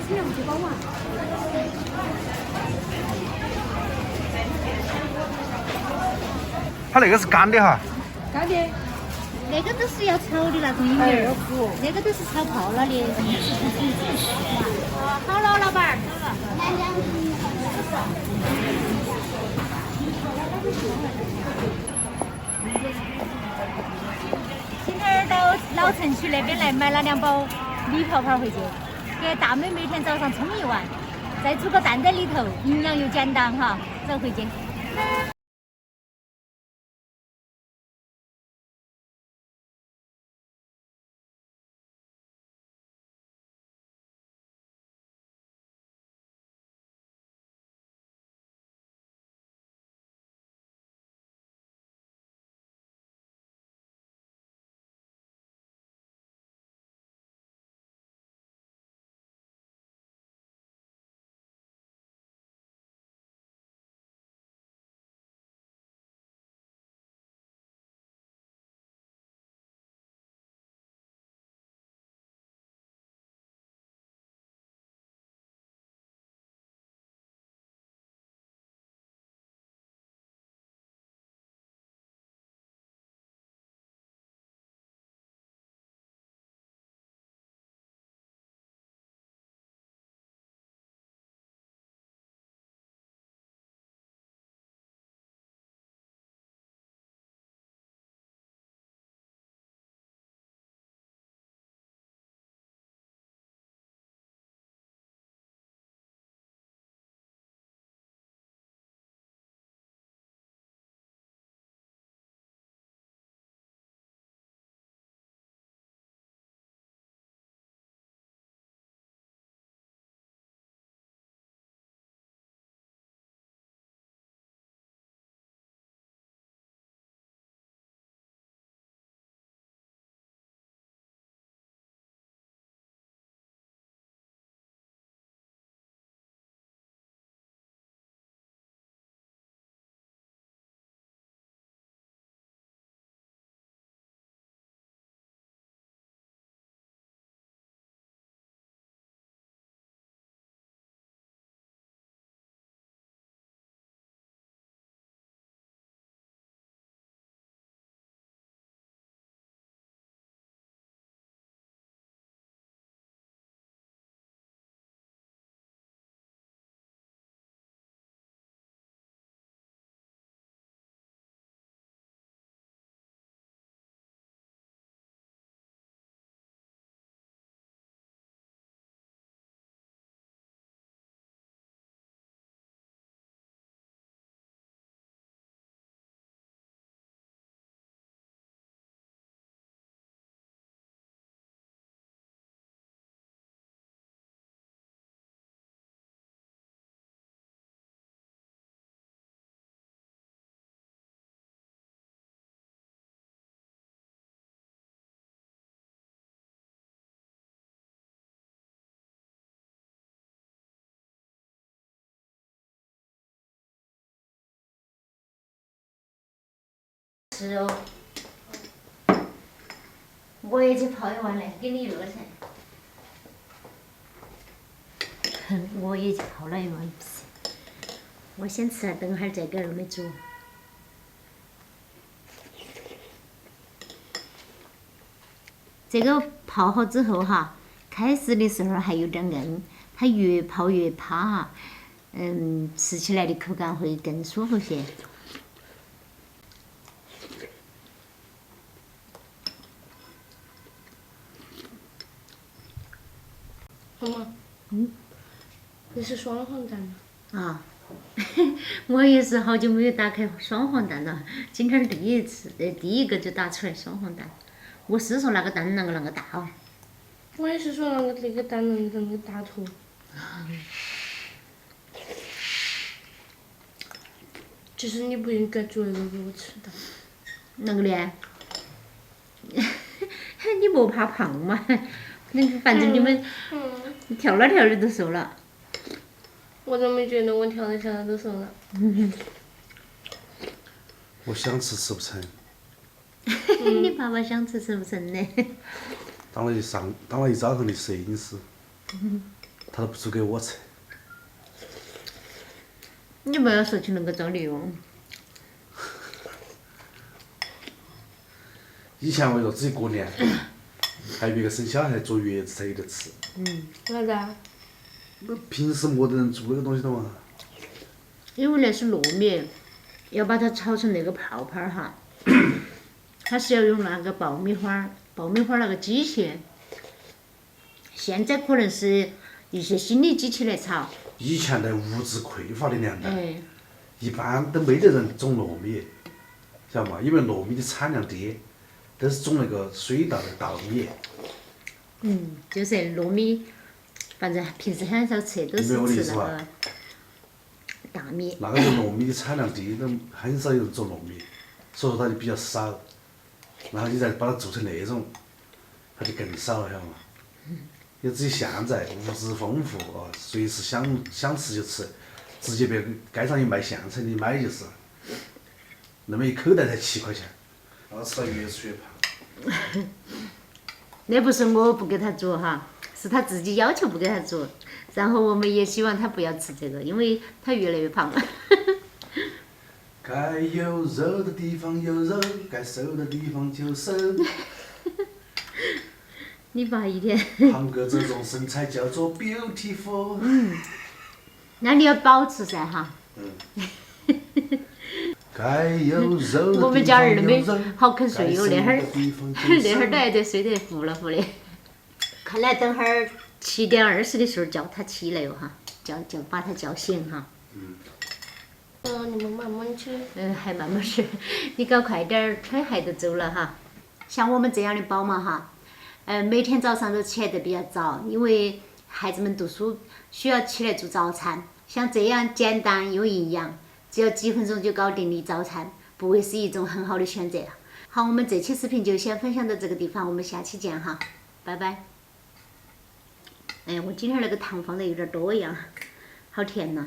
吃两几包嘛。它那个是干的哈。干的。那个都是要炒的那种银哎，儿，要煮。那个都是炒泡了的。好了，老板儿，好了。今天到老城区那边来买了2包米泡泡回去，给大妹每天早上冲一碗，再煮个蛋在里头，营养又简单哈，走回去。是哦，我也去泡一碗来，给你热噻。我也去泡了一碗皮，我先吃了，等会儿这个没煮。这个泡好之后哈，开始的时候还有点硬，它越泡越趴哈，吃起来的口感会更舒服些。妈妈，这是双黄蛋啊，我也是好久没有打开双黄蛋了，今天第一个就打出来双黄蛋。我是说那个蛋啷个那个大哦。我也是说那个蛋那个大头。其实你不应该煮那个给我吃的。那个呢？你不怕胖吗？反正你们跳了跳的都瘦了。我怎么没觉得我跳了跳的都瘦了？我想吃吃不成。你爸爸想吃吃不成呢。当了一早上的摄影师。他都不煮给我吃。你不要说起那个赵丽蓉，以前为了自己过年，还有别个生小孩坐月子才有得吃。为啥子啊？那平时没得人做那个东西的嘛。因为那是糯米，要把它炒成那个泡泡儿哈，它是要用那个爆米花儿那个机器。现在可能是一些新的机器来炒。以前在物质匮乏的年代，哎，一般都没得人种糯米，晓得嘛？因为糯米的产量低，都是种那个水稻的稻米。就是糯米，反正平时很少吃，都是明白我的意吃那思吧个大米。那个时候糯米的产量低，都很少有人种糯米，所以说它就比较少。然后你再把它做成那种，它就更少了，晓得嘛？也只有现在物质丰富哦，随时想吃就吃，直接别街上一卖现成的买就是。那么一口袋才7块钱，然后吃到越吃越胖。那不是我不给他煮哈，是他自己要求不给他煮，然后我们也希望他不要吃这个，因为他越来越胖了。该有肉的地方有肉，该瘦的地方就瘦。你爸一天，胖哥这种身材叫做 beautiful。那你要保持噻哈。该有肉的地方有肉。我们家儿妹好肯睡哟，那会儿那都还在睡得呼了呼的。看来等会儿7点20的时候叫他起来哟哈，把他叫醒哈。你们慢慢吃。还慢慢吃，你搞快点儿，他还都走了哈。像我们这样的宝妈哈，每天早上都起来得比较早，因为孩子们读书需要起来做早餐。像这样简单又营养，只要几分钟就搞定的早餐，不会是一种很好的选择。好，我们这期视频就先分享到这个地方，我们下期见哈，拜拜。我今天那个糖放的有点多一样，好甜呐。